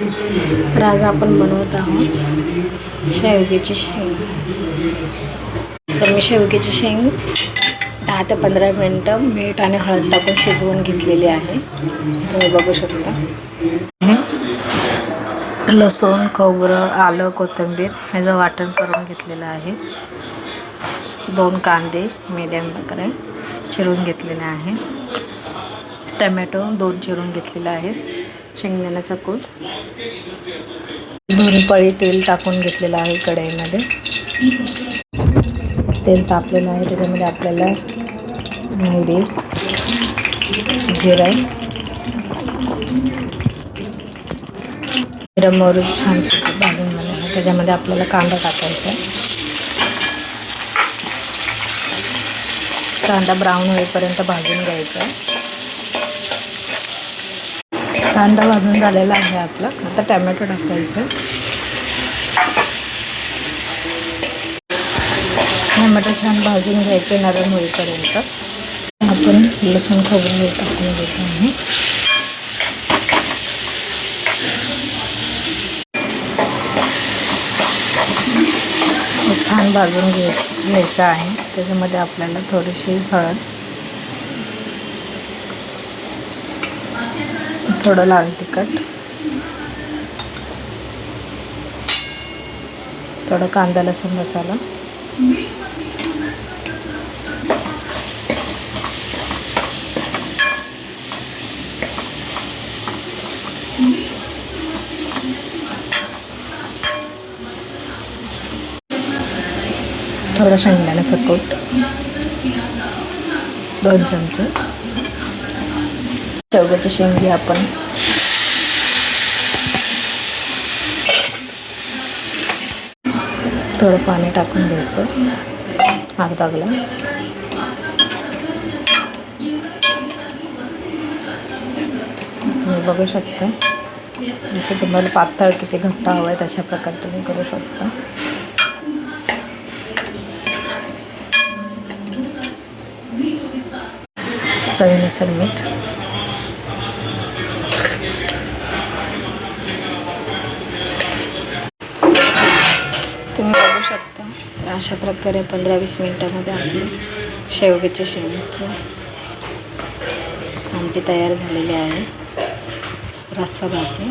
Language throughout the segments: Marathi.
तर आज आपण बनवत आहोत शेवग्याची शेंग. तर मी शेवग्याची शेंग 10 ते 15 मिनटं मीठ आणि हळद टाकून शिजवून घेतलेली आहे. तुम्ही बघू शकता. लसूण, खोबरं, आलं, कोथिंबीर ह्याचं वाटण करून घेतलेलं आहे. 2 कांदे मीडियम प्रकारे चिरून घेतलेले आहे. टमॅटो 2 चिरून घेतलेला आहे. शेंगदाण्याचा कूट, 2 पळी तेल टाकून घेतलेलं आहे. कढईमध्ये तेल तापलेलं आहे. त्याच्यामध्ये आपल्याला मोहरी, जिरा, मोहरी छान भाजून झालं आहे. त्याच्यामध्ये आपल्याला कांदा टाकायचा. कांदा ब्राऊन होईपर्यंत भाजून घ्यायचा. कांदा भाजून झालेला आहे आपला. आता टमॅटो टाकायचं. टमॅटो छान भाजून घ्यायचे नरम होईपर्यंत. आपण लसूण खोबरं टाकून घेतो आहे. छान भाजून घ्यायचं आहे. त्याच्यामध्ये आपल्याला थोडीशी हळद, थोडं लाल तिखट, थोडं कांदा लसूण मसाला, थोडं शेंगदाण्याचं कूट, 2 चमचे. शेवग्याची शेंग आपण थोडं पाणी टाकून द्यायचं, अर्धा ग्लास. तुम्ही बघू शकता. जसं तुम्हाला पातळ किती घट्ट हवं आहे तशा प्रकारे तुम्ही करू शकता. चवीनुसार मीठ. तुम्ही बघू शकता. अशा प्रकारे 15-20 मिनिटांमध्ये आपली शेवग्याची शेंगची आमटी तयार झालेली आहे. रस्सा भाजी.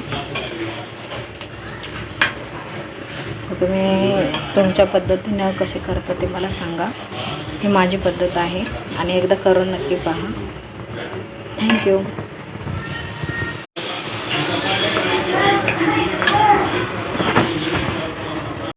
तुम्ही तुमच्या पद्धतीने कसे करता ते मला सांगा. ही माझी पद्धत आहे आणि एकदा करून नक्की पहा. थँक्यू.